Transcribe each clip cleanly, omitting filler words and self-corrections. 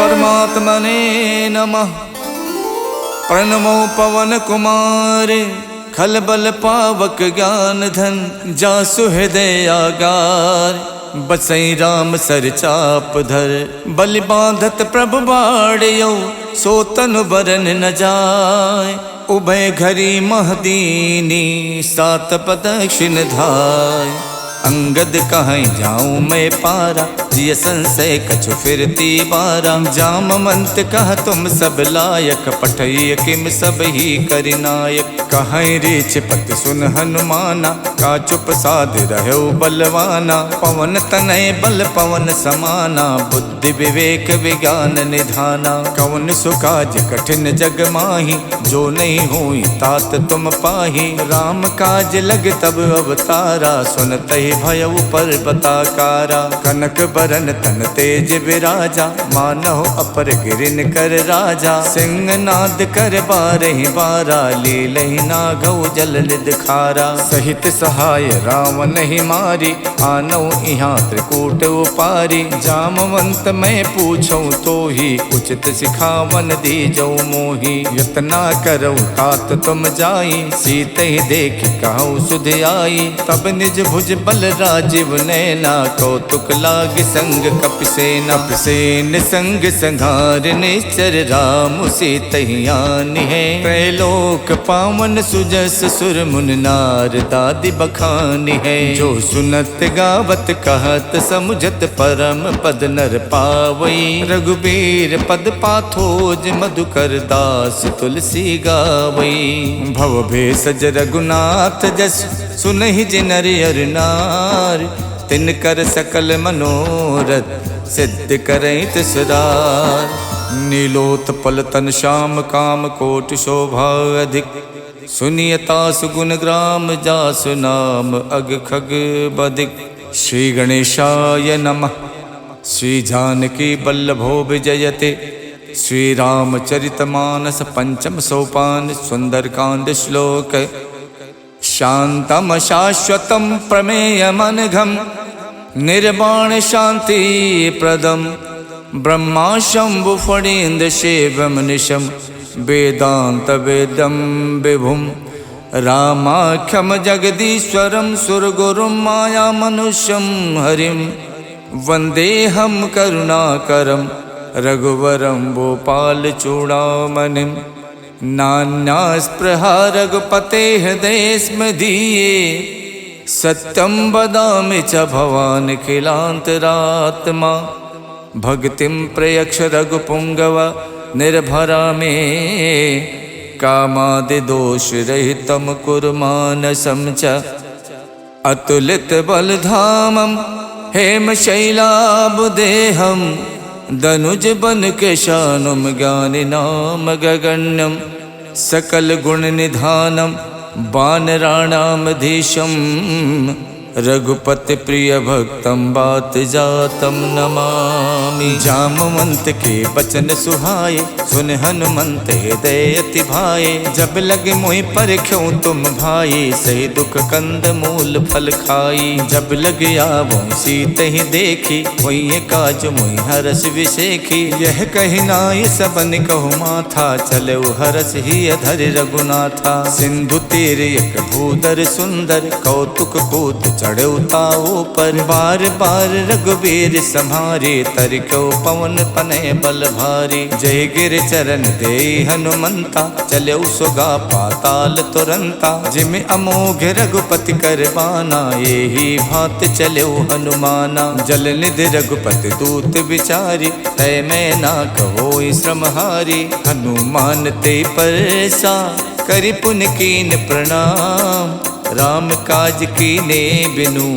परमात्मने नमः। प्रणमो पवन कुमार खलबल पावक ज्ञान धन जासु हृदय आगार। बसई राम सर चाप धर बलि बांधत प्रभु बाड़ियो सो तनु बरन न जाय। उभय घरी महदीनी सात प्रदक्षिण धाय। अंगद कहीं जाऊं मैं पारा जिय संशय कछु फिरती बारा। जामवंत कह तुम सब लायक पठय किम सब ही करिनायक। कहीं रीछ पत सुन हनुमाना का चुप साध रहो बलवाना। पवन तनय बल पवन समाना बुद्धि विवेक विज्ञान निधाना। कवन सुकाज कठिन जग माही जो नहीं हुई तात तुम पाही। राम काज लग तब अवतारा सुनत ही भयउ पर्वताकारा। कनक बरन तन तेज विराजा मानहो अपर गिरिन कर राजा। सिंह नाद कर बारहि बारा लीलहि नागौ जल निध खारा। सहित सहाय रावण ही मारी आनौ इहाँ त्रिकूट उपारी। जामवंत मैं पूछूं तो ही उचित सिखावन दीजौ मोही। यतना करौ तात तुम जाई सीत ही देख कहु सुध आई। तब निज भुज बल राजीव नैना कौतुक लाग संग कपिसेना। कपिसेन संग संघार निश्चर राम सीत ही आनी है। त्रैलोक पावन सुजस सुर मुन नार दादि बखानी है। जो सुनत गावत कहत समुझत परम पद नर पावई। रघुबीर पद पाथोज मधुकर दास तुलसी गावई। भव भेषज रघुनाथ जस सुनहि जिनर अर नार। तिन कर सकल मनोरथ सिद्ध करई तिसरार। नीलोत्पल तन श्याम काम कोटि शोभा अधिक। सुनियता सुगुण ग्राम जासु नाम अग खग बदिक। श्री गणेशाय नमः। श्री जानकी बल्लभो विजयते। श्री रामचरितमानस पंचम सोपान सुंदरकांड श्लोक। शांतम शाश्वतम प्रमेयमनघम निर्वाण शांति प्रदम। ब्रह्मा शंभु फणीन्द्र शिवम निशम वेदांत वेदम विभुम। रामाख्यम जगदीश्वरम सुरगुरुम माया मनुष्यम हरिम। वंदेहम करुणाकरम रघुवरम भोपाल चूड़ामणिम। नान्यास्पृहा रघुपते हृदय स्मदीये। सत्यं वदामि च भवान् किलान्तरात्मा। भक्तिं प्रयक्ष रघुपुंगव निर्भरा मे। कामादिदोष रहितं कुरु मानसं च। अतुलित बलधामं हेमशैलाभदेहं। दनुज बन केशानुम ज्ञानिनाम गगण्यम। सकल गुण निधानम वानराणामधीशम। रघुपति प्रिय भक्तम बात जातम नमामि। जामवंत के बचन सुहाए सुन हनुमंत हृदय अति भाए। जब लगे मोहि परख्यों तुम भाई सही दुख कंद मूल फल खाई। जब लग आवो सीत ही देखी वही काज मोहि हरस विशेखी। यह कही नाय सबन कहु माथा चले हरस ही अधर रघुनाथा। सिंधु तीर एक भूधर सुंदर कौतुक कूद चढ़े ताओ पर। बार बार रघुबीर सम्हारे तरको पवन तनय बल भारी। जय गिर चरण दे हनुमंता चले सुगा पाताल तुरंता। जिम अमोघ रघुपति कर बाना यही भात चले हनुमाना। जल निधि रघुपति दूत विचारी तय मैं ना कहो श्रमहारी। हनुमान ते परसा करि पुन कीन प्रणाम। राम काज कीने बिनु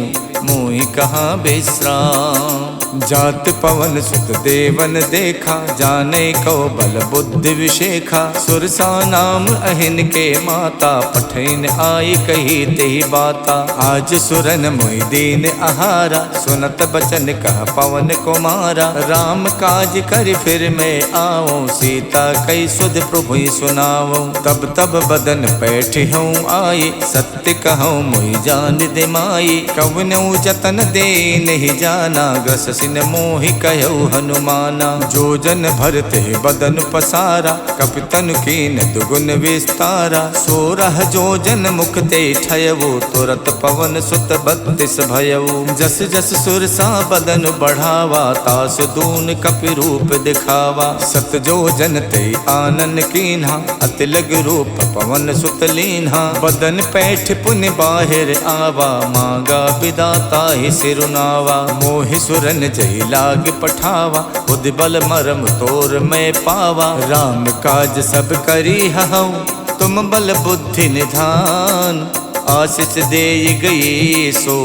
मोहि कहाँ विश्राम। जात पवन सुत देवन देखा जाने को बल बुद्धि विशेखा। सुरसा नाम अहिन के माता पठैन आई कही तेहि बाता। आज सुरन मोहि दीन आहारा सुनत बचन कह पवन कुमारा। राम काज कर फिर मैं आओ सीता कई सुध प्रभु सुनाओ। तब तब बदन बैठी हूँ आई सत्य कहूँ मोहि जान दिमाई। कवनौ जतन दे नहीं जाना, ग्रस सिन मोहि कहु हनुमाना। जो जन भरते बदन पसारा, कपितन कीन दुगुन विस्तारा। 16 जो जन मुख ते ठयवो, तुरत पवन सुत 32 भयऊ। जस जस सुरसा बदन बढ़ावा, तास दून कपि रूप दिखावा। 7 जो जन ते आनन कीन्हा, अति लग रूप पवन सुत लीन्हा। बदन पैठ पुन बाहिर आवा, मांगा विदाता ही सिरुनावा। मोहि सुरन जय लाग पठावा, खुद बल मरम तोर मैं पावा। राम काज सब करी हऊँ, तुम बल बुद्धि निधान। आशीष दे गई सो,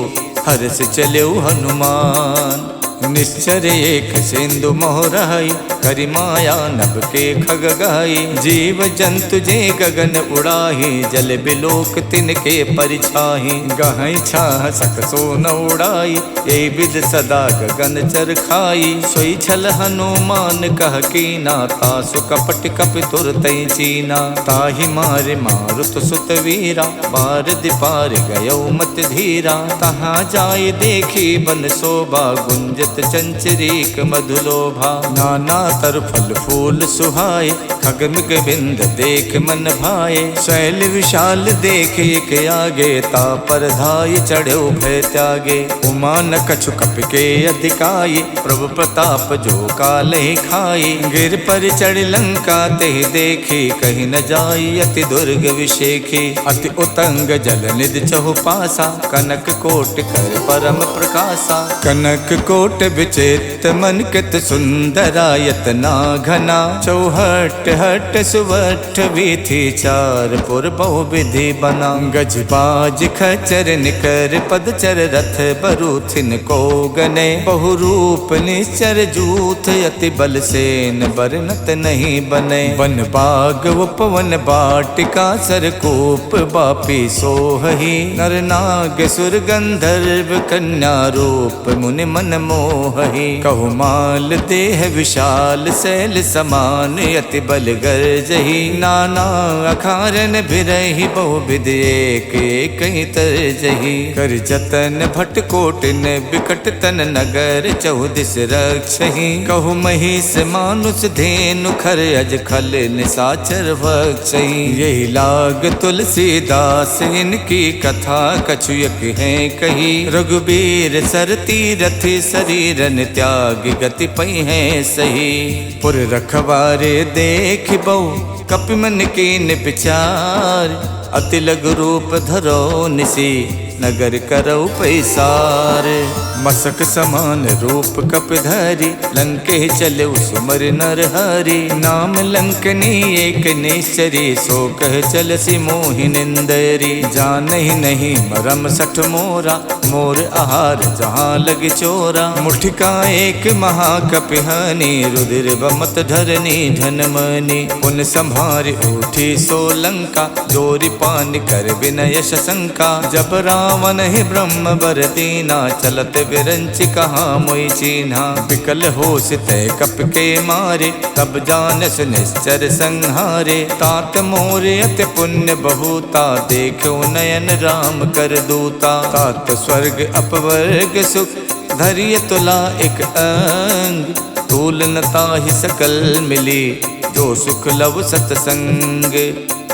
हर्ष चलो हनुमान। निश्चर एक सिंधु मोहराई, करि माया नभ के खग गाई। जीव जंतु जे गगन उड़ाही, जल बिलोक तिनके परिछाही। गहई छाह सक सो न उड़ाई, ए विद सदा गगन चर खाई। सोई छल हनुमान कह कीना, तासु कपट कपि तुरतै चीना। ताहि मारे मारुत सुत वीरा, बार दिपार गयो मत धीरा। तहाँ जाय देखी बन शोभा, गुंजत चंचरीक मधुलोभा। नाना तर फल फूल सुहाए, खगमिग बिंद देख मन भाए। शैल विशाल देख एक आगे, ता पर धाय चढ़ो भय त्यागे। उमा न कछु कपि के अधिकाई, प्रभु प्रताप जो कालहि खाई। गिर पर चढ़ लंका ते देखी, कहीं न जाई अति दुर्ग विशेखी। अति उतंग जल निधि चहु पासा, कनक कोट कर परम प्रकाशा। कनक कोट विचित्र मन कित सुंदरायत ना घना। चौहट हट सुवठ वीथी, चार पुर बहु विधि बना। गज बाज खचर निकर पदचर, रथ बरूथिन को गने। बहु रूप निश्चर जूथ, अति बल सेन बरनत नहीं बने। वन बाग उपवन बाटिका, सरकूप बापी सोहही। नर नाग सुर गंधर्व, कन्या रूप मुनि मन मोहही। कहु माल देह विशाल, शैल समान अति बल गर्जही। नाना अखारन बिरही, बहु विध एक एक तरजही। कर जतन भट कोटिन, बिकट तन नगर चौदिस रक्षही। कहु महिष मानुष धेनु, खर अज खल निसाचर भक्षही। यही लाग तुलसीदास, इनकी कथा कछुयक है कही। रघुबीर सरती रथि, शरीरन त्याग गति पै है सही। पुर रखवारे देख बहु, कपि मन कीन विचार। अति लघु रूप धरो निसी, नगर करौ पैसार। मसक समान रूप कपिधरि, लंके चले सुमर नर हरि। नाम लंकनी एक निश्चरी, सो कह चलसी मोहि निंदरी। जानहि नहीं मरम सठ मोरा, मोर आहार जहाँ लग चोरा। मुठिका एक महाकपिहानी, रुधिर बमत धरनी धनमनी। पुन संभार उठी सो लंका, जोरी पान कर विनय शंका। जब रावण ही ब्रह्म बर दीना, चलत विरंच कहाँ मोई चीन्हा। विकल होश तय कप के मारे, तब जानस निश्चर संहारे। तात मोर अति पुण्य बहुता, देखो नयन राम कर दूता। तात स्वर्ग अपवर्ग सुख, धैर्य तुला एक अंग। तूल नता ही सकल मिली, जो सुख लव सतसंग।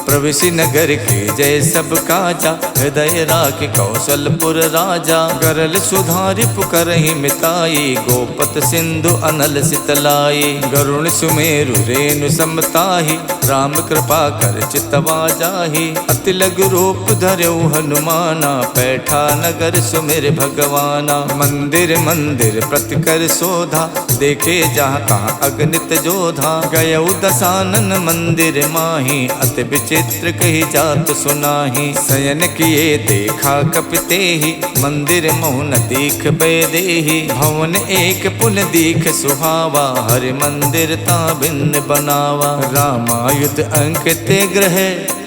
प्रविशि नगर के जय सब काजा, हृदय राख कौशलपुर राजा। गरल सुधारि पुकरहि मिताई, गोपत सिंधु अनल सितलाई। गरुण सुमेरु रेणु समताहि, राम कृपा कर चितवा जाहि। अति लघु रूप धरौ हनुमाना, पैठा नगर सुमिर भगवाना। मंदिर मंदिर प्रति कर शोधा, देखे जहाँ तहाँ अगणित जोधा। गयौ दसानन मंदिर माही, अति चित्र कही जात सुनाही। शयन किए देखा कपितेहि, मंदिर मोहन दीख बेदेहि। भवन एक पुन दीख सुहावा, हरि मंदिर ता भिन्न बनावा। रामायुध अंकित ग्रह,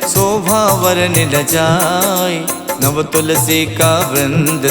शोभा वरन न जाय। नव तुलसी का वृंद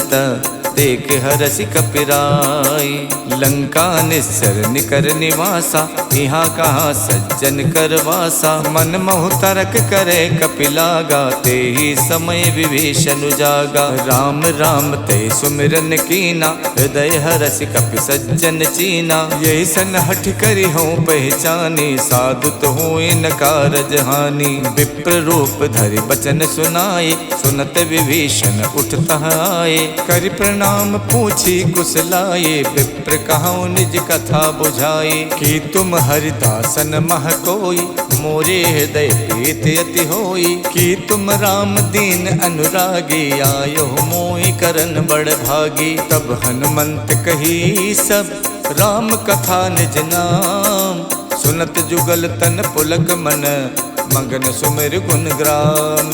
देख हरसि कपिराई। लंका निस्सर निकर निवासा, यहाँ कहाँ सज्जन कर वासा। मन मोह तरक करे कपिलागा, ते ही समय विभीषण जागा। राम राम ते सुमिरन कीना, हृदय हरसि कपि सज्जन चीना। यही सन हठ करी हो पहचानी, साधु तो हुए न कारज हानि। विप्र रूप धरि बचन सुनाए, सुनत विभीषण उठता आए। करि प्रणाम पूछी कुशलाए, विप्र कहूँ निज कथा बुझाए। कि तुम हरिदासन मह कोई, मोरे हृदय प्रीत अति होई। कि तुम राम दीन अनुरागी, आयो मोहि करन बड़ भागी। तब हनुमंत कही सब, राम कथा निज नाम। सुनत जुगल तन पुलक मन, मगन सुमिर गुण ग्राम।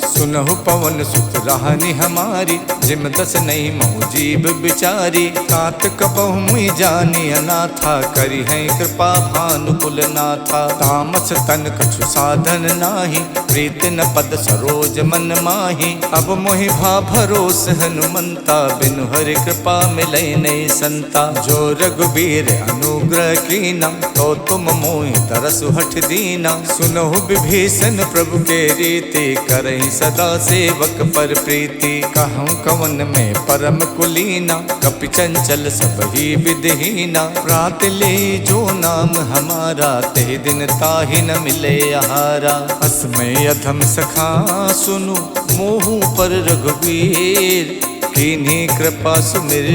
सुनहु पवन सुत राहनि हमारी, जिम दस नहीं महु जीव बिचारी। तात कबहु मुई जानी अनाथा, करी है कृपा भानुकुल नाथा। तामस तन कछु साधन नाही, प्रीत न पद सरोज मन माही। अब मोहि भा भरोस हनुमंता, बिनु हरि कृपा मिलै नहीं संता। जो रघुबीर अनुग्रह कीना, तो तुम मोहि तरसु हठ दीना। सुनहु विभीषण प्रभु के रीति, करहि सदा सेवक पर प्रीति। कहूँ कवन में परम कुलीना, कपि चंचल सब ही विधहीना। प्रात ले जो नाम हमारा, ते दिन ताहि न मिले आहारा। असमय अधम सखा सुनु, मोहु पर रघुवीर। कीन्ही कृपा सुमिर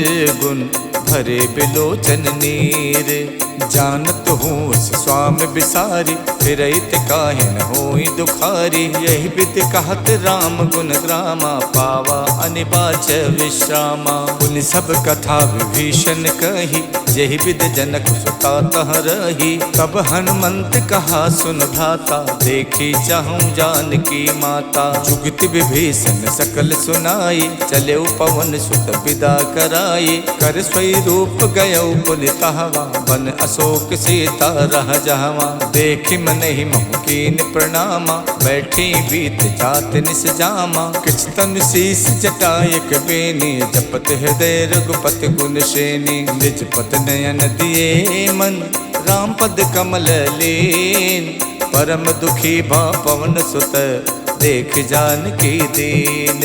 गुण, भरे बिलोचन नीर। जानत हूँ स्वामी बिसारी, फिरैत काहे न होई दुखारी। यही विद कहत राम गुण ग्रामा, पावा अनिबाच विश्रामा। पुनि सब कथा विभीषण कही, यही विद जनक सुता तह रही। तब हनुमंत कहा सुन भ्राता, देखी चाहूँ जानकी माता। जुगत विभीषण सकल सुनाई, चले पवन सुत विदा कराई। कर स्वई रूप गयो पुनितहवा, बन अशोक सीता रह जहवा। देखि मन ही महु कीन प्रणामा, बैठी बीत जात निस जामा। किछ तन शीस जटायक बेनी, जपत हृदय रघुपति गुण श्रेणी। निज पत नयन दिए मन, राम पद कमल लीन। परम दुखी भा पवन सुत, देख जानकी दीन।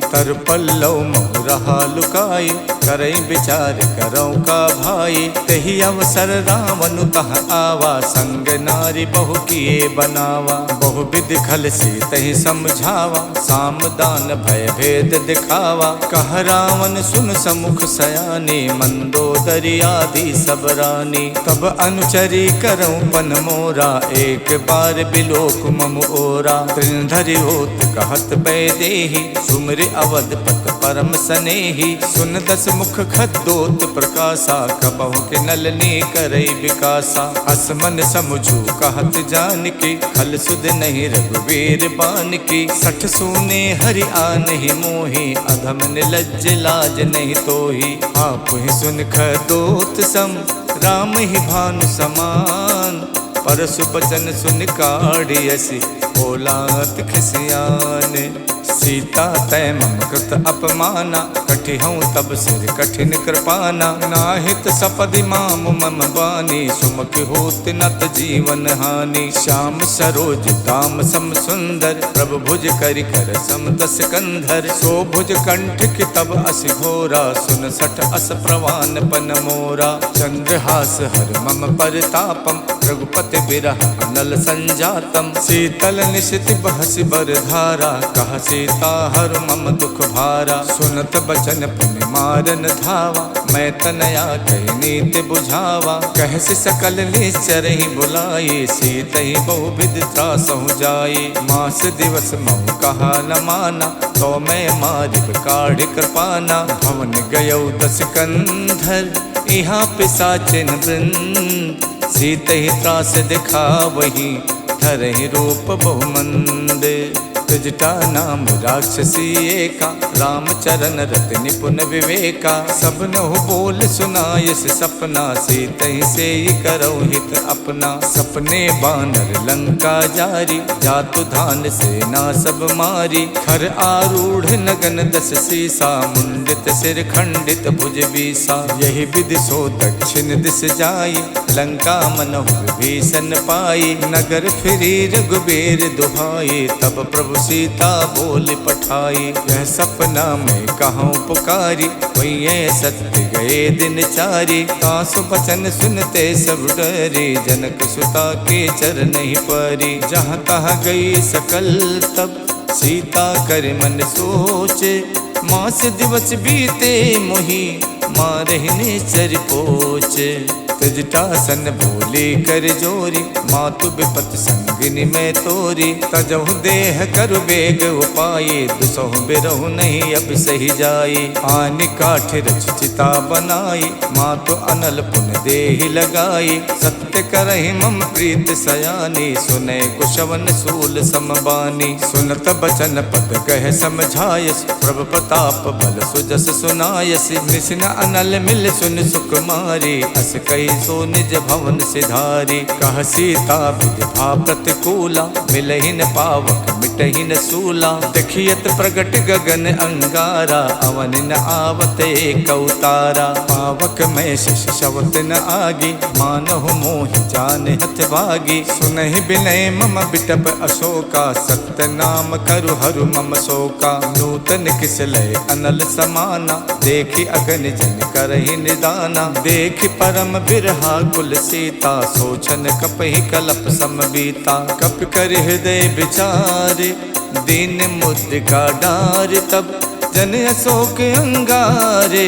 तर पल्लव मोह रहा लुकाई, करई विचार करौ का भाई। तही अवसर रावण तह आवा, संग नारी बहु किए बनावा। बहु विधि खल से तही समझावा, साम दान भय भेद दिखावा। कह रावण सुन समुख सयानी, मंदोदरी आदि सब रानी। तब अनुचरी करौ पन मोरा, एक बार बिलोक मम ओरा। त्रिनधरि होत कहत बैदेही, सुमिर अवधपत परम सनेही। सुन दस मुख खद्दोत प्रकाशा, कबहु के नलनी करई विकासा। असमन समझू कहत जानकी, खल सुध नहीं रघुवीर बानकी। सठ सूने हरि आनहि मोहि, अधम निलज्ज लाज नहीं तोहि। आप ही सुन खद्दोत सम, राम ही भानु समान। परसु बचन सुन काढ़ियसि, बोलात खिसियान। सीता तय मम कृत अपमाना, कठिहऊँ तब सिर कठिन कृपाना। नाहित सपदि माम मम बानी, सुमुख होत नत जीवन हानि। श्याम सरोज दाम सम सुंदर, प्रभु भुज करि कर सम दस कंधर। सो भुज कंठ की तब असि घोरा, सुन सठ अस प्रवान पन मोरा। चंद्रहास हर मम परितापम, रघुपति बिरह अनल संजातम। शीतल निशित बहसि बर धारा, कह सीता हर मम दुख भारा। सुनत बचन पुनि मारन धावा, मैं तनया कही नीति बुझावा। कहसि सकल निश्चर ही बुलाई, सीत ही बहु विधि त्रासहु जाई। मास दिवस महु कहा न माना, तो मैं मारिब काढ़ कृपाना। भवन गयौ दस कंधर, यहाँ पिशाचिन वृंद। सीत ही त्रास दिखा वही, धरहि रूप बहुमंद। जटा नाम राक्षसी एका, रामचरण रत निपुण विवेका। सबनहु बोल सुनायस सपना, सीतहि से करो हित अपना। सपने बानर लंका जारी, जातु धान सेना सब मारी। खर आरूढ़ नगन दस सीसा, मुंडित सिर खंडित भुज बीसा। यही विधि सो दक्षिण दिस जाई, लंका मनहु विभीषण पाई। नगर फिरी रघुबीर दुहाई, तब प्रभु सीता बोल पठाई। यह सपना में कहूँ पुकारी, वही सत्य गए दिन चारी। तासु बचन सुनते सब डरी, जनक सुता के चरण ही परी। जहाँ तहाँ गई सकल तब, सीता कर मन सोचे। मास दिवस बीते मोही, मारहिने चर पोचे। तजटासन बोली कर जोरी, मातु विपत संगिनी में तोरी। तजहु देह कर बेग उपाये, दुसहु बिरहु नहीं अब सही जाई। आनि काठ रच चिता बनाई, मातु अनल पुन देहि लगाई। सत्य करहि मम प्रीत सयानी, सुने कुशवन सूल समबानी। सुनत बचन पद कह समझायस, प्रभु प्रताप बल सुजस सुनायस। निसिन अनल मिल सुन सुकुमारी, अस कही सो निज भवन सिधारी। कह सीता विधि भा प्रतिकूला, मिलहिन पावक मिटहिन सूला। देखियत प्रगट गगन अंगारा, अवन न आवत एक अवतारा। पावक में शिष शवत न आगी, मानहु मोहि जान हथ भागी। सुनहि बिनय मम बिटप अशोका, सत्य नाम करु हरु मम शोका। नूतन किसलय अनल समाना, देखि अगन जन करहि निदाना। देखि परम बिरहा कुल सीता, सोचन कपहि कलप समबीता। कप कर हृदय विचारे, दीन मुद्रिका डार। तब जन अशोक अंगारे,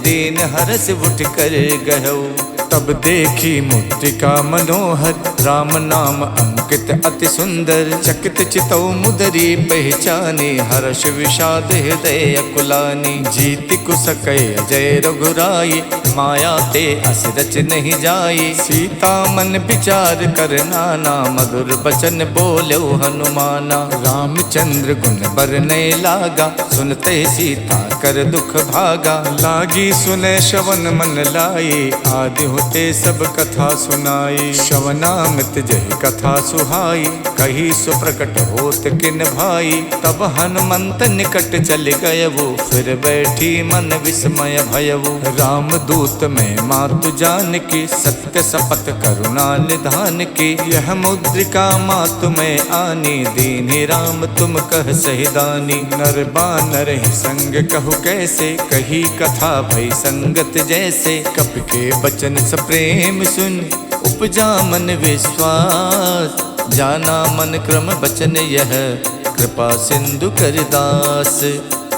दीन हरस उठ कर गहु। तब देखी मुद्रिका मनोहर, राम नाम अंकित अति सुंदर। चकित चितौ मुदरी पहचानी, हर्ष विषाद हृदय अकुलानी। जीति कुसकय जय रघुराई, माया ते अस रच नहीं जाई। सीता मन विचार कर नाना, मधुर बचन बोलो हनुमाना। रामचंद्र गुण बरनय लागा, सुनते सीता कर दुख भागा। लागी सुने श्रवण मन लाई, आदि होते सब कथा सुनाई। श्रवणामृत जय कथा सुहाई, कही सुप्रकट होत किन भाई। तब हनुमंत निकट चल गयवु, फिर बैठी मन विस्मय भयवु। राम दूत में मातु जान की, सत्य शपथ करुणा निधान की। यह मुद्रिका मातु में आनी, दीन्हि राम तुम कह सहिदानी। नर बानर ही संग कहु कैसे, कही कथा भई संगत जैसे। कप के बचन सप्रेम सुन, उपजा मन विश्वास। जाना मन क्रम बचन यह, कृपा सिंधु कर दास।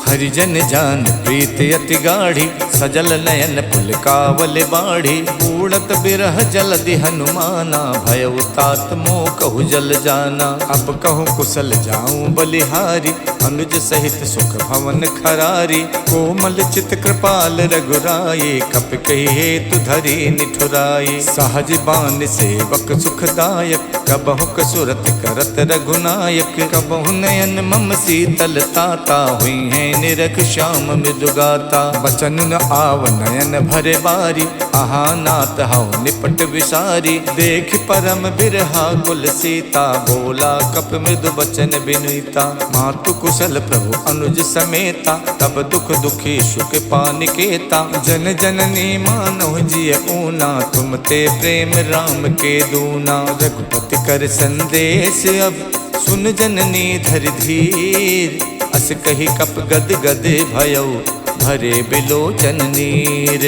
हरिजन जान प्रीत अति गाढ़ी, सजल नयन पुलकावल बाढ़ी। उड़त बिरह जलधि हनुमाना, भयउ तात मोह कहु जल जाना। अब कहूँ कुशल जाऊं बलिहारी, अनुज सहित सुख भवन खरारी। कोमल चित कृपाल रघुराई, कप कही हेतु धरी निठुराई। सहज बान सेवक सुखदायक, कबहु कसुरत करत रघुनायक। कबहु नयन मम शीतल ताता, हुई है निरख श्याम मृदुगाता। बचन न आव नयन भरे बारी, आहा नाथ हऊ निपट विसारी। देख परम बिरहा कुल सीता, बोला कप मृदु बचन बिनुता। मातु कुशल प्रभु अनुज समेता, तब दुख दुखी सुख पानिकेता। जन जननी मानव जिय ऊना, तुम ते प्रेम राम के दूना। रघुपति कर संदेश अब, सुन जननी धर धीर। अस कही कप गद गद भयउ, भरे बिलोचन नीर।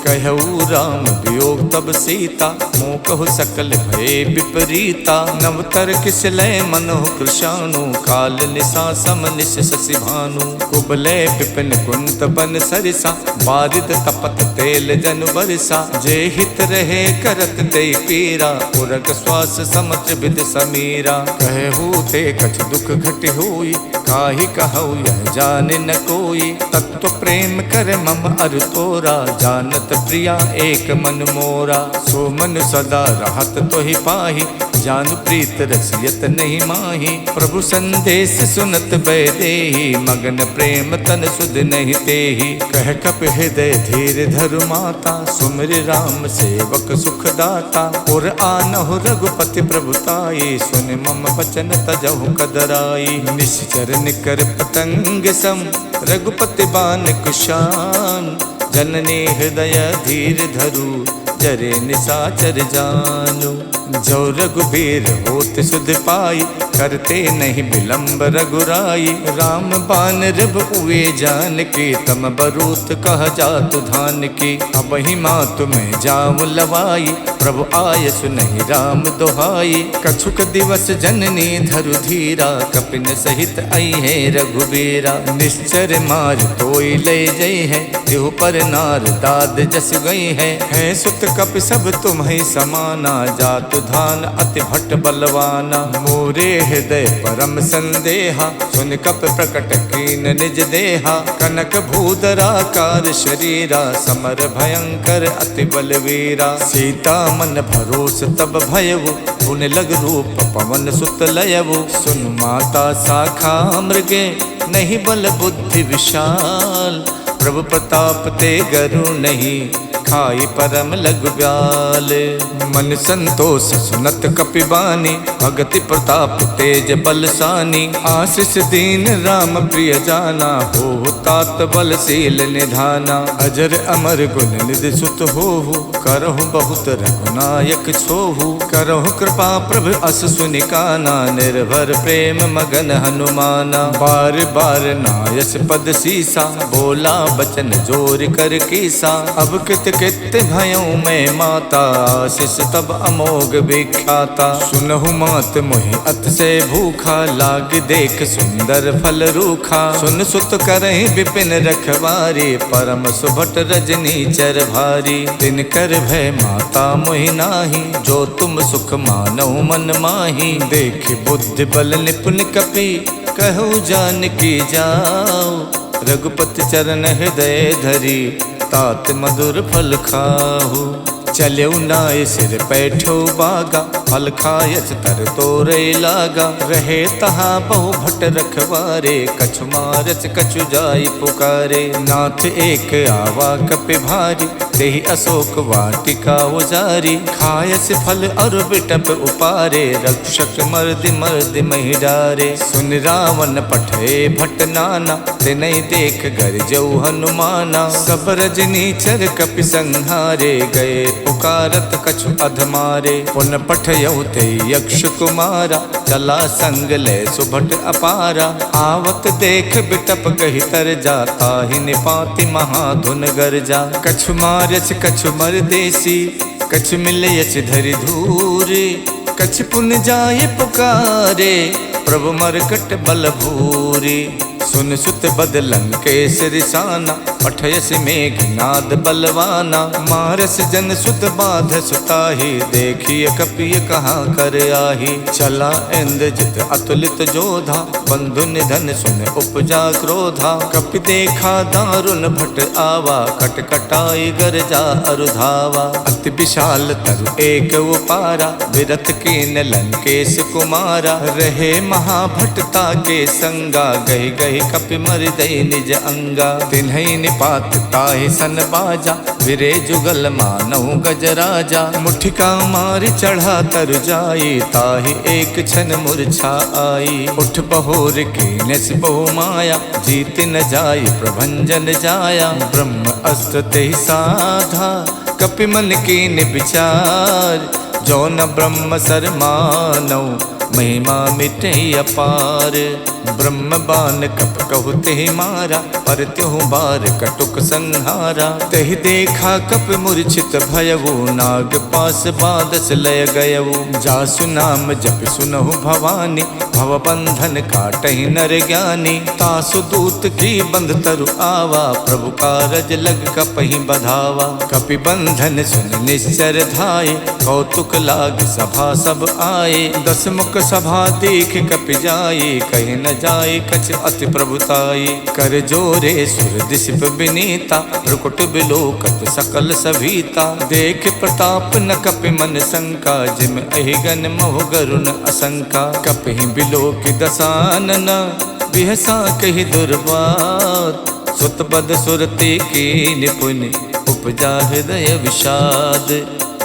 कहऊ राम वियोग तब सीता, मोह कहु सकल भय विपरीता। नवतर किसलय मनोह कृशानु, काल निशा सम निश शशि भानु। कुबलय विपिन कुंत बन सरिसा, बारिद तपत तेल जन बरसा। जे हित रहे करत ते पीरा, उरग श्वास समच विद समीरा। कहू ते कछ दुख घट होई, काहि कहऊ यह जाने न कोई। तत्व प्रेम कर मम अर तोरा, जानत प्रिया एक मन मोरा। सो मन सदा रहत तो ही पाही, जानु प्रीत रसियत नहीं माही। प्रभु संदेश सुनत बैदेही, मगन प्रेम तन सुध नहीं तेही। कह कप हृदय धीर धरु माता, सुमिर राम सेवक सुख दाता। और आनहु रघुपति प्रभुताई, सुन मम बचन तजहु कदराई। निश्चर निकर पतंग सम, रघुपति बान कुशान। जननी हृदय धीर धरु, जरे निसाचर जानु। जो रघुबीर होत सुध पाई, करते नहीं विलंब रघुराई। राम बान रब उए जान की, तम बरूत कह जातु धान की। अब ही माँ तुम्हें जाऊं लवाई, प्रभु आय सुनहि राम दोहाई। कछुक दिवस जननी धरु धीरा, कपिन सहित आई है रघुबीरा। निश्चर मार तोई ले जई है, देहु पर नार दाद जस गई है। सुत कप सब तुम्हें समाना, जातु धान अति भट्ट बलवाना। मोरे हृदय परम संदेहा, सुन कप प्रकट कीन निज देहा। कनक भूधराकार शरीरा, समर भयंकर अति बलवीरा। सीता मन भरोस तब भयउ, पुन लग रूप पवन सुत लयउ। सुन माता शाखा मृगे, नहीं बल बुद्धि विशाल। प्रभु प्रताप ते गरु नहीं, खाई परम लघु ब्याल। मन संतोष सुनत कपिबानी, भगति प्रताप तेज बलसानी। आशीष दीन राम प्रिय जाना, हो तात बलशील निधाना। अजर अमर गुण निधि सुत होहु, करहु बहुत रघुनायक छोहु। करहु कृपा प्रभु अस सुनिकाना, निर्भर प्रेम मगन हनुमाना। बार बार नायस पद सीसा, बोला बचन जोर कर कीसा। अब कित कित भयऊ मैं माता, आशीष तब अमोघ विख्याता। सुनहु मात मोहि अत से भूखा, लाग देख सुंदर फल रूखा। सुन सुत करहि विपिन रखवारी, परम सुभट रजनी चर भारी। तिन कर भय माता मोहि नाही, जो तुम सुख मानहु मन माही। देख बुद्धि बल निपुण कपि, कहु जानकी जाओ। रघुपति चरण हृदय धरी, तात मधुर फल खाहु। चलऊ नाय सिर पैठो बागा, फल खायस तर तोरे लागा। रहे तहाँ बहु भट रखवारे, कछु मारस कछु जाई पुकारे। नाथ एक आवा कपि भारी, देहि अशोक वाटिका उजारी। खायस फल और बिटप उपारे, रक्षक मर्दि मर्दि महि डारे। सुन रावण पठे भट नाना, तिनहि देख गरजऊ हनुमाना। सब रजनी चर कपि संहारे, गए पुकारत कछु अधमारे। पुन पठयऊ ते यक्ष कुमारा, चला संग ले सुभट अपारा। आवत देख बिटप कहि तर जाता, ही निपाति महाधुन गरजा। कछु मारस कछु मरदेसी, कछु मिलयस धरि धूरे। कछु पुन जाय पुकारे, प्रभु मरकट बल भूरे। सुन सुत बदलन केस रिसाना, पठयस मेघनाद बलवाना। मारस जन सुत बाध सुताही, देखिय कपिय कहाँ कर आही। चला इंद्रजित अतुलित जोधा, बंधु निधन सुन उपजा क्रोधा। कपि देखा दारुण भट आवा, कटकटाई गरजा अरुधावा। अति विशाल तरु एक उपारा, विरथ कीन लंकेश कुमारा। रहे महाभटता के संगा, गहि गहि कपि मर दई निज अंगा। तिन्हई निपात ताहि सन बाजा, विरे जुगल मानहु गजराजा। मुठिका मारि चढ़ा तर जाई, ताहि एक क्षण मूर्छा आई। उठ बहोर कीनस बहु माया, जीत न जाई प्रभंजन जाया। ब्रह्म अस्त्र तेहि साधा, कपि मन कीन विचार। जो न ब्रह्म सर मानौ, महिमा मिटे अपार। ब्रह्म बान कप कहु तेहि मारा, पर त्यों बार कटुक संहारा। तेहि देखा कप मूर्छित भयउ, नाग पास बादस लय गयउ। जासु नाम जप सुनहु भवानी, भव बंधन काटहि नर ज्ञानी। तासु दूत की बंध तरु आवा, प्रभु कारज लग कपहि बधावा। कपि बंधन सुन निश्चर धाये, कौतुक लाग सभा सब आए। 10 मुख सभा देख कपि जाए, कहीं न जाए कछ अति प्रभुताई। कर जोरे सुर दिशप विनीता, भ्रुकुट बिलोकत सकल सभीता। देख प्रताप न कपि मन शंका, जिम अहिगन मोह गरुण असंका। कपि बिलोक दसानन, बिहसा कहि दुर्बात। सुत पद सुरते की निपुण, उपजा हृदय विषाद।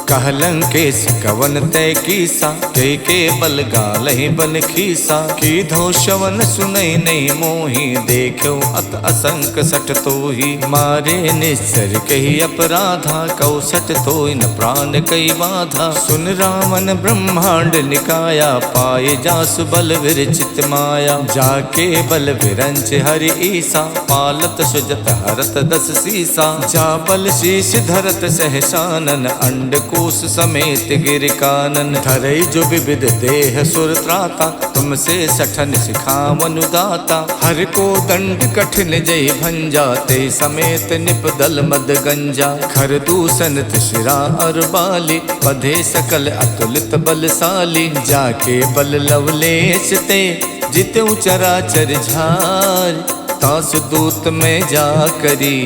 कहलंकेश कवन तय कीसा, के बल गालहि बन खीसा। की धो शवन सुनई नहीं मोही, देखो अत असंक सट तोही। मारे निश्चर कही अपराधा, कौसट तोय न प्राण कई बाधा। सुन रावण ब्रह्मांड निकाया, पाए जासु बल विरचित माया। जाके बल विरंच हरि ईसा, पालत सुजत हरत 10 सीसा। जा बल शीश धरत सहसानन, अंड कोश समेत गिर कानन। धरई जो विविध देह सुर त्राता, तुमसे सठन सिखावन दाता। हर को दंड कठिन जय भंजा, ते समेत निप दल मद गंजा। खर दूषण शिरा और बाली, बधे सकल अतुलित बलशाली। जाके बल लवलेश ते, जिते चराचर झार। तासु दूत में जा करी,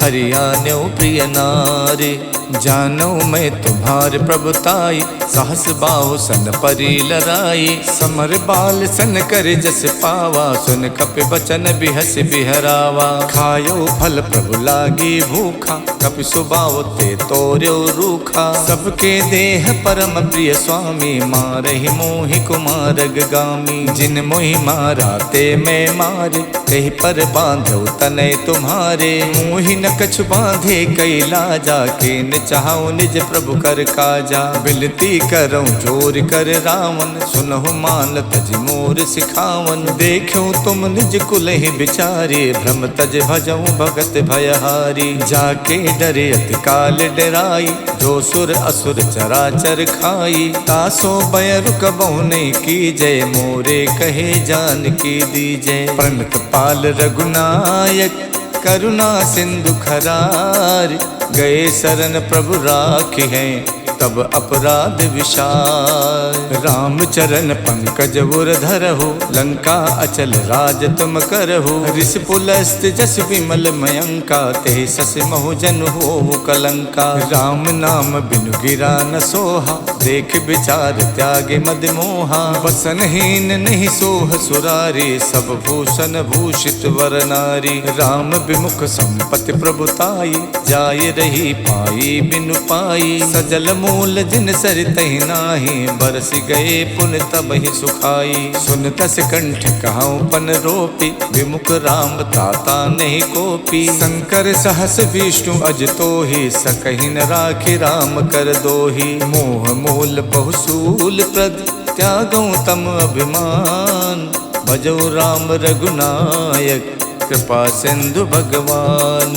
हरियाण्यो प्रिय नारी। जानो मैं तुम्हार प्रभुताई, सहस बाहु सन परी लराई। समर बाल सन कर जस पावा, सुन कपि बचन बिहस बिहरावा। खायो फल प्रभु लागी भूखा, कपि सुबाव ते तोर्यो रूखा। सबके देह परम प्रिय स्वामी, मारहि मोहि कुमारग गामी। जिन मोहि मारा ते मैं मारे, कहीं पर बांधो तनय तुम्हारे। मोहि न कछु बांधे कई लाजा, के चाहूं निज प्रभु कर काजा। बिनती करऊं जोर कर रावण, सुनहु मान तज मोर सिखावन। देखूं तुम निज कुल ही बिचारे, भ्रम तज भजऊं भगत भयहारी। जाके डरे अति काल डराई, जो सुर असुर चराचर खाई। तासो बयरु कबहु नहीं कीजय, मोरे कहे जान की दीजय। प्रणत पाल रघुनायक, करुणा सिंधु खरार। गए शरण प्रभु राखी हैं, तब अपराध विशाल। राम चरण पंकज उर धरहु, लंका अचल राज तुम करहु। ऋष पुलस्त जस विमल मयंका, ते सस महु जन हो कलंका। राम नाम बिनु गिरा न सोहा, देख विचार त्यागे मद मोहा। वसनहीन नहीं सोह सुरारी, सब भूषण भूषित वर नारी। राम विमुख संपत्ति प्रभुताई, जाय रही पाई बिनु पाई। सजल मूल जिन सरितहि नाही, बरस गए पुन तब ही सुखाई। सुन तस कंठ कहाऊं पन रोपी, विमुख राम ताता नहीं कोपी। शंकर सहस विष्णु अज तोहि, सकहि न राखि राम कर दोहि। मोह मूल बहुसूल प्रद, त्यागऊं तम अभिमान। भजो राम रघुनायक, कृपा सिंधु भगवान।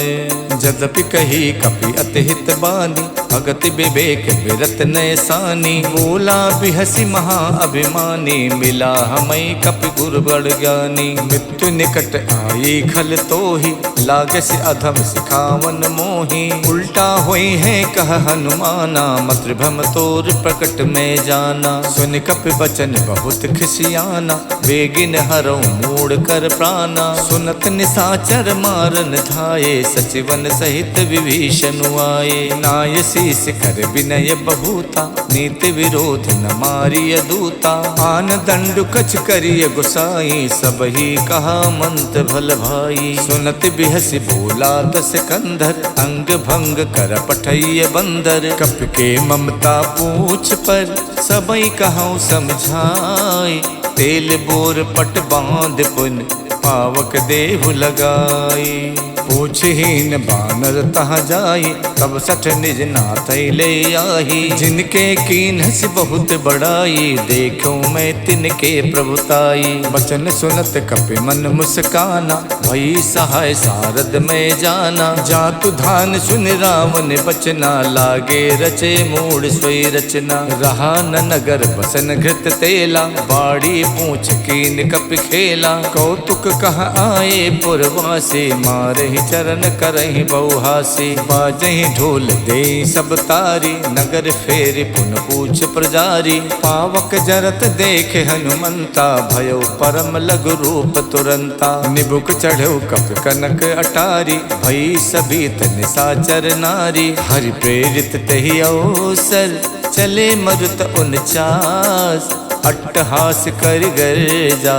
जदपि कही कपि अति हित बानी, भगति विवेक विरत नयसानी। बोला बिहसी महा अभिमानी, मिला हमें कपि गुरु बड़ ज्ञानी। मृत्यु निकट आई खल तोहि, लागस अधम सिखावन मोहि। उल्टा होई है कह हनुमाना, मातृभम तोर प्रकट में जाना। सुन कपि बचन बहुत खिसियाना, बेगिन हरऊं मूड कर प्राणा। सुनत निसाचर मारन धाये, सचिवन सहित विभीषण आए। नाय शीस कर विनय बहुता, नीति विरोध न मारिय दूता। आन दंडु कछ करिय गुसाई, सब ही कहा मंत भल भाई। सुनत बिहस बोला 10 कंधर, अंग भंग कर पठैय बंदर। कपि के ममता पूछ पर, सबई कहूँ समझाए। तेल बोर पट बांध पुन, पावक देहु लगाई। पूछहीन बानर तहाँ जाई, तब सठ निज नाथ ले आही। जिनके कीन्हस बहुत बड़ाई, देखूं मैं तिनके प्रभुताई। बचन सुनत कपि मन मुस्काना, भई सहाय सारद में जाना। जातु धान सुन रावण बचना, लागे रचे मूड सोई रचना। रहा न नगर बसन घृत तेला, बाड़ी पूछ कीन कपि खेला। कौतुक कह आए पुरवासे, मारहि चरण करही बहुहासी। बाजही ढोल दे सब तारी, नगर फेरी पुन पूछ प्रजारी। पावक जरत देखे हनुमंता, भयो परम लघु रूप तुरंता। निबुक चढ़ो कप कनक अटारी, भई सभीत निशाचर नारी। हरि प्रेरित तहि अवसर, चले मरुत 49। अट्टहास कर गर्जा,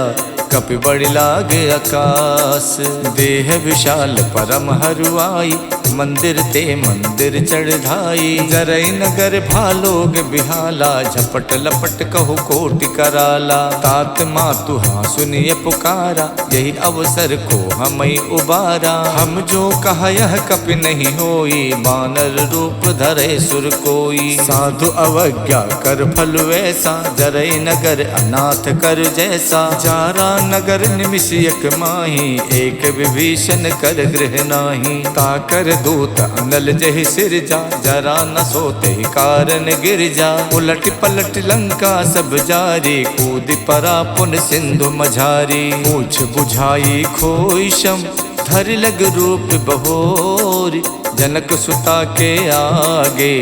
कपि बड़ि लागे आकाश। देह विशाल परम हरुआई, मंदिर ते मंदिर चढ़ाई। जरई नगर भालोग बिहाला, झपट लपट कहु कोटि कराला। तात मातु हाँ सुनिए पुकारा, यही अवसर को हमई उबारा। हम जो कहा यह कपि नहीं होई, बानर रूप धरे सुर कोई। साधु अवज्ञा कर फल वैसा, जरई नगर अनाथ कर जैसा। जारा नगर निमिषयक माही, एक विभीषण कर गृह नाही। ताकर दूत अनल जहि सिरजा, जरा न सोते कारण गिर जा। उलट पलट लंका सब जारी, कूद परा पुन सिंधु मझारी। पूछ बुझाई खोई शम, धर लग रूप बहोर। जनक सुता के आगे,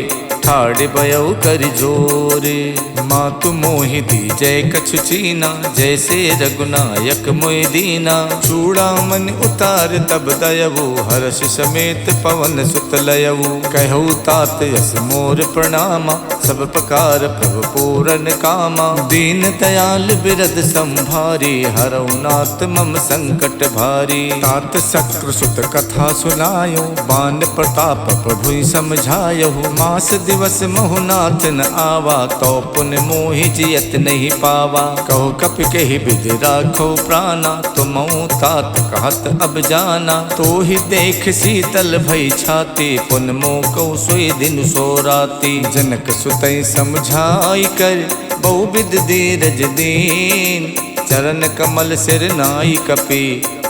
ठाड़ बयऊ कर जोरे। मातु मोहि दीजय कछु चीना, जैसे रघुनायक मोहि दीना। चूड़ामन उतार तब दयवु, हर्ष समेत पवन सुत लयवु। कहु तात यस मोर प्रणामा, सब प्रकार प्रभु पूरन कामा। दीन दयाल बिरद संभारी, हरऊ नाथ मम संकट भारी। तात शक्रु सुत कथा सुनायो, बान प्रताप प्रभु समझायो। मास दिवस महुनाथ न आवा, तो पुन मोहि जियत नहीं पावा। कहो कपि कहि विधि राखो प्राणा, तुम तात कहत अब जाना। तो ही देख शीतल भई छाती, पुन मोह कौ सोई दिन सो राती। जनक सुतई समझाई कर, बहुविध धीरज दीन। चरण कमल सिर नाई कपि,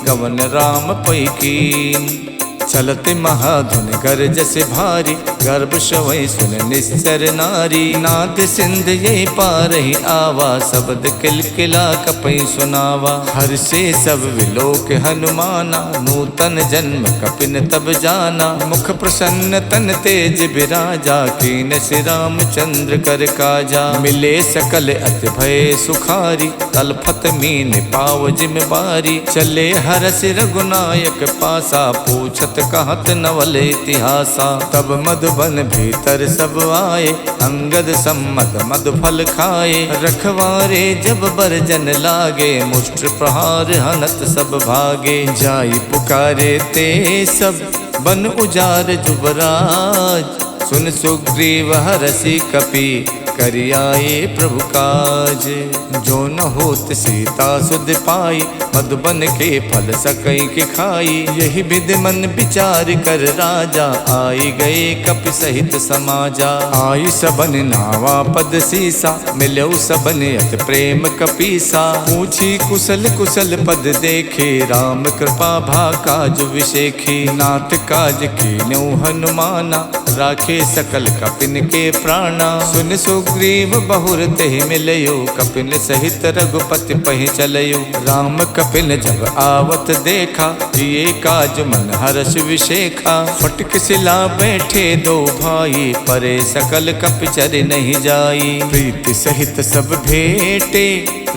गवन राम पै कीन। चलते महाधुन गरजस भारी, गर्भ शवै सुन निश्चर नारी। नाद सिंध यही पारहि आवा, शब्द किलकिला कपि सुनावा। हर से सब विलोक हनुमाना, नूतन जन्म कपिन तब जाना। मुख प्रसन्न तन तेज बिराजा, कीन श्री रामचंद्र कर काजा। मिले सकल अति भय सुखारी, तलफत मीन पाव जिम बारी। चले हरस रघुनायक पासा, पूछत कहत नवल इतिहासा। तब मधुबन भीतर सब आए, अंगद सम्मत मधु फल खाए। रखवारे जब बरजन लागे, मुष्ट प्रहार हनत सब भागे। जाई पुकारे ते सब, बन उजार जुबराज। सुन सुग्रीव हरषि कपि, करियाए प्रभु काज। जो न होत सीता सुध पाई, मधुबन के फल सकई के खाई। यही विधि मन विचार कर राजा, आई गए कपि सहित समाजा। आई सबन नावा पद सीसा, मिलऊ सबन अत प्रेम कपीसा। पूछी कुशल कुशल पद देखे, राम कृपा भा काज विशेखी। नाथ काज कीन्यौ हनुमाना, राखे सकल कपिन के प्राणा। सुन सुग्रीव बहुर तेहि मिलयो, कपिन सहित रघुपति पहि चलयो। राम कपिन जब आवत देखा, जिए काज मन हर्ष विशेखा। फटक सिला बैठे दो भाई, परे सकल कपि चर नहीं जाई। प्रीति सहित सब भेटे,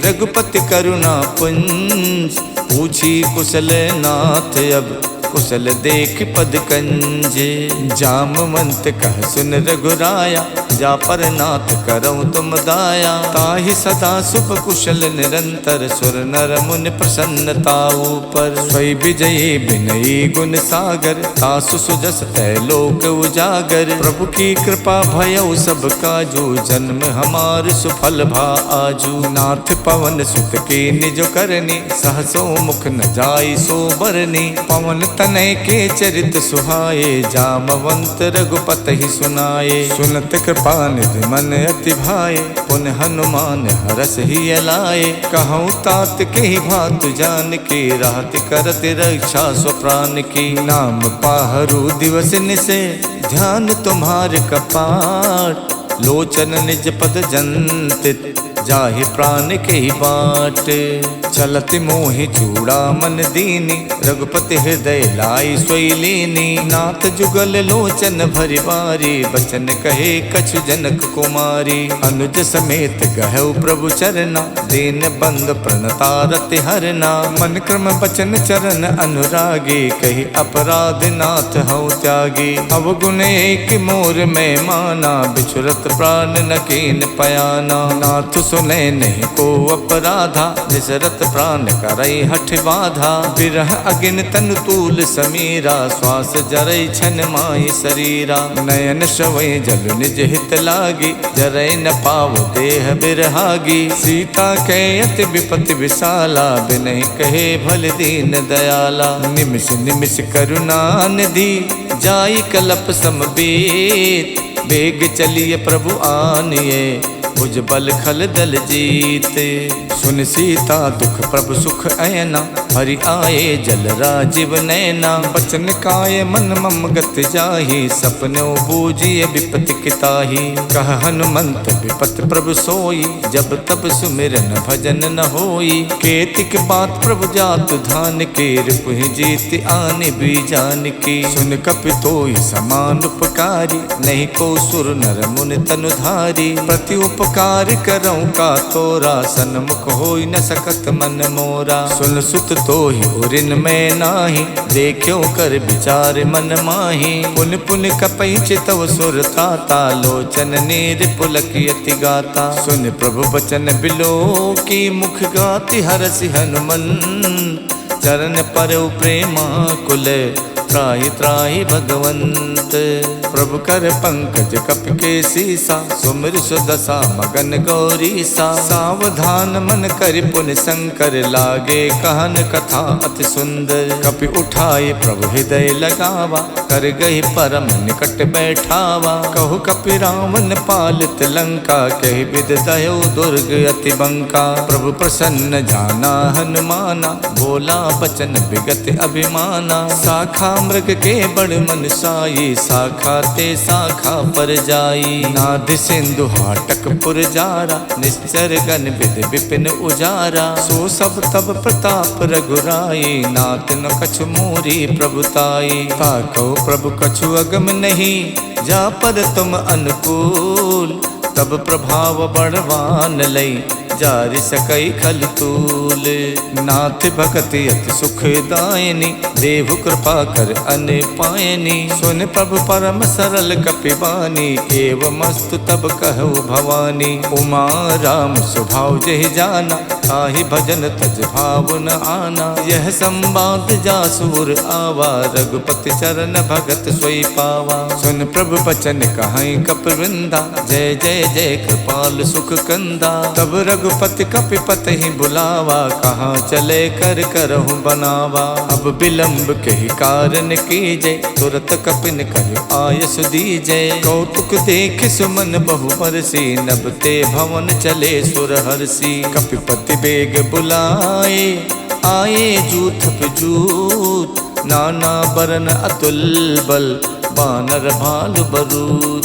रघुपति करुणा पुंज। पूछी कुशल नाथ अब, कुशल देख पद कंजे। जामवंत कह सुन रघुराया, जा पर नाथ करऊँ तुम दाया। ताहि सदा सुख कुशल निरंतर, सुर नर मुनि प्रसन्नता ऊपर। स्वय विजयी विनयी गुण सागर, तासु सुजस तै लोक उजागर। प्रभु की कृपा भयउ सब काजू, जन्म हमार सुफल भा आजू। नाथ पवन सुत के निज करनी, सहसो मुख न जाई सो बरनी। पवन तनय के चरित सुहाए, जामवंत रघुपति ही सुनाए। सुनत कृपा निधि मन अति भाए, पुन हनुमान हरस ही अलाए। कहूँ तात के ही भातु जान के, राहत करत रक्षा स्वप्राण की। नाम पाहरु दिवस निसे, ध्यान तुम्हार कपाट। लोचन निज पद जंतित, जाहि प्राण के ही बाट। चलत मोहि चूड़ा मन दीनी, रघुपति हृदय लाई सोई लीनी। नाथ जुगल लोचन भरि बारी, बचन कहे कछु जनक कुमारी। अनुज समेत गहु प्रभु चरना, दीन बंद प्रणतारति हरना। मन क्रम बचन चरण अनुरागी, कही अपराध नाथ हऊ त्यागी। अवगुण एक मोर में माना, बिछुरत प्राण न कीन पयाना। नाथ सुने नहीं को अपराधा, निसरत प्राण करई हठ बाधा। बिरह अगिन तन तूल समीरा, श्वास जरई छन माई शरीरा। नयन श्रवै जल निज हित लागी, जरै न पाव देह बिरहागी। सीता के अति विपति विशाला, बिनहि कहे भल दीन दयाला। निमिष निमिष करुणा निधि, जाई कलप समबीत। बेग चलिए प्रभु आनिए, भुज बल खल दल जीते। सुन सीता दुख प्रभु सुख ऐना, हरि आए जल राजीव नैना। बचन काय मन मम गत जाहि, सपनो बूझिए विपति किताहि। कह हनुमंत विपत प्रभु सोई, जब तब सुमिरन भजन न होई। केतिक बात प्रभु जातु धान के, रिपुहि जीत आनि बीजान की। सुन कपि तोई समान उपकारी, नहीं को सुर नर मुनि तनुधारी। प्रति उपकार करऊँ का तोरा, सन्मुख होई न सकत मन मोरा। सुन सुत तो ही उरिन में नाही, देखो कर विचार मन माही। पुन पुन कपई चितव सुर ताता, लोचन नीर पुलक यति गाता। सुन प्रभु बचन बिलो की, मुख गाति हरसि हनुमंत। चरण पर प्रेमा कुल, त्राहि त्राहि भगवंत। प्रभु कर पंकज कपि के सीसा, सुमिर सुदशा मगन गौरीसा। सावधान मन कर पुन शंकर, लागे कहन कथा अति सुंदर। कपि उठाए प्रभु हृदय लगावा, कर गही परम निकट बैठावा। कहु कपि रावण पालित लंका, कहि विद दयो दुर्ग अति बंका। प्रभु प्रसन्न जाना हनुमाना, बोला बचन विगत अभिमाना। शाखा मृग के बड़ मन साई, शाखा ते शाखा पर जाई। नाद सिंधु हाटक पुर जारा, निश्चर गण विद विपिन उजारा। सो सब तब प्रताप रघुराई, नाथ न कछु मोरी प्रभुताई। ताको प्रभु कछु अगम नहीं, जा पर तुम अनुकूल। तब प्रभाव बड़वान लई, जारि सकई खल तूल। नाथ भगति अति सुखदायनी, देव कृपा कर अन पायनी। सुन प्रभु परम सरल कपिवानी, एवमस्तु तब कहु भवानी। उमा राम स्वभाव जहि जाना, ताहि भजन तज भाव न आना। यह संवाद जासुर आवा, रघुपति चरण भगत सोई पावा। सुन प्रभु बचन कहाई कपिवृंदा, जय जय जय कृपाल सुख कंदा। तब रघुपति कपिपत ही बुलावा, कहाँ चले कर करहु बनावा। अब विलंब कही कारण कीजय, तुरत कपिन कहि आयस दीजय। कौतुक देख सुमन बहु बरसी, नभ ते भवन चले सुर हरसी। कपिपति बेग बुलाए, आए जूथ पे जूथ। नाना बरन अतुल बल, बानर भालु बरूथ।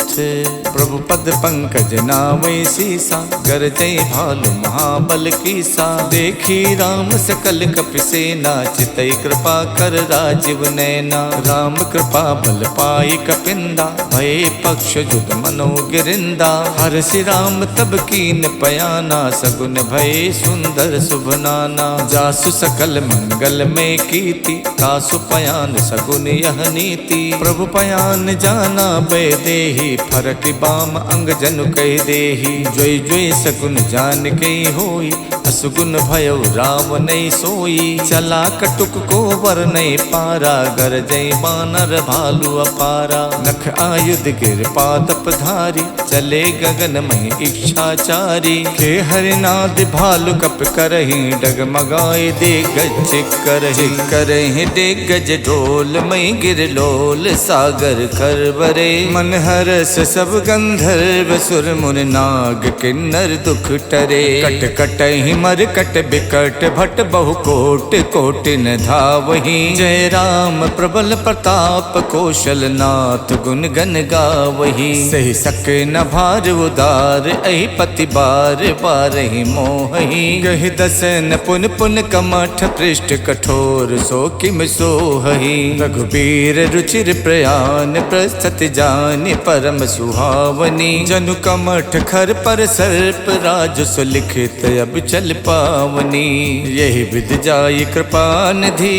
प्रभु पद पंकज नावै सीसा, गरजै भालु महाबल कीसा। देखी राम सकल कपि सेना, चितई कृपा कर राजीव नैना। राम कृपा बल पाई कपिंदा, भये पक्ष जुद मनो गिरिंदा। हरषि राम तब कीन पयाना, सगुन भये सुंदर शुभ नाना। जासु सकल मंगल में कीति, तासु पयान सगुन यह नीति। प्रभु पयान जाना बै देहि, फरक बाम अंग जनु कह देहि। जोई जोई सगुन जान के होई, असुगुन भयो राम नहीं सोई। चला कटुक को वर नहीं पारा, गरजई बानर भालू अपारा। नख आयुध गिर पादप धारी, चले गगन में इच्छाचारी। के हरिनाद भालु कप करहि, डगमगाए दिग्गज करहि। करहि दिग्गज ढोल मई गिर लोल, सागर सागर खरबरे। मन हरस सब गंधर्व सुर मुनि नाग किन्नर दुख टरे। कट कट ही मर कट बिकट भट बहु कोट कोटि न धावहि। जय राम प्रबल प्रताप कौशल नाथ गुण गन गावहि। सही सके न भार उदार अहि पति बार बार ही मोहि। गहि दसन पुन पुन कमठ पृष्ठ कठोर सो किम सोहहि। रघुबीर रुचिर प्रयान प्रस्तुति जानि परम सुहावनी। जनु कमठ खर पर सर्प राज सुलिखित अब चल पावनी। यही विधि जाई कृपा निधि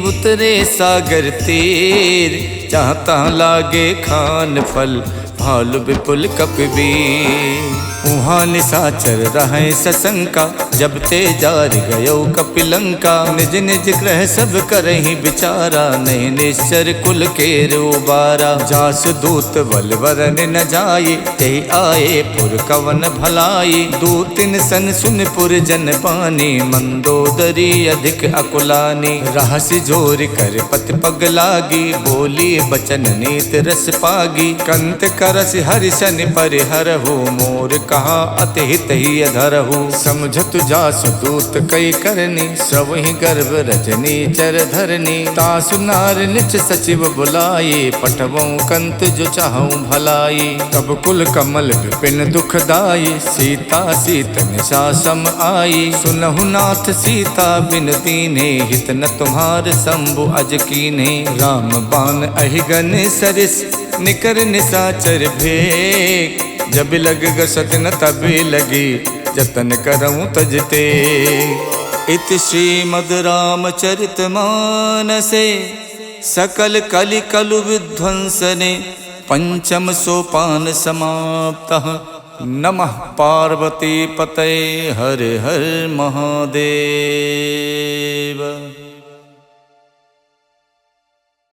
उतरे सागर तीर। जहाँ तहाँ लागे खान फल भालु विपुल कपिबीर। उहाँ निशाचर रहे सशंका जब ते जार गयो कपिलंका। निज निज ग्रह सब करहि विचारा नहीं निश्चर कुल के उबारा। जास दूत बल वरन न जाये ते आए पुर कवन भलाई। दूतिन सन सुन पुर जन पानी मंदोदरी अधिक अकुलानी। रहसि जोर कर पति पग लागी बोली बचन नीत रस पागी। कंत करस हरिशन परिहरहु मोर कहा अति हित ही अधरहु। समझत जासु दूत कई करनी सब ही गर्भ रजनी चर धरनी। तासु नार निच सचिव बुलाये पठवों कंत जो चाहूं भलाई। तब कुल कमल विपिन दुखदाई सीता सीत निशा सम आई। सुनहु नाथ सीता बिन दीने हित न तुम्हार शंभु अज कीन्हे। राम बाण अहिगन सरिस निकर निशाचर भेक। जब लग गसत न तभी लगी जतन करऊं तजते। इत श्रीमद् रामचरित मानसे सकल कलि कलु विध्वंसने। पंचम सोपान समाप्तः। नमः पार्वती पतये हर हर महादेव।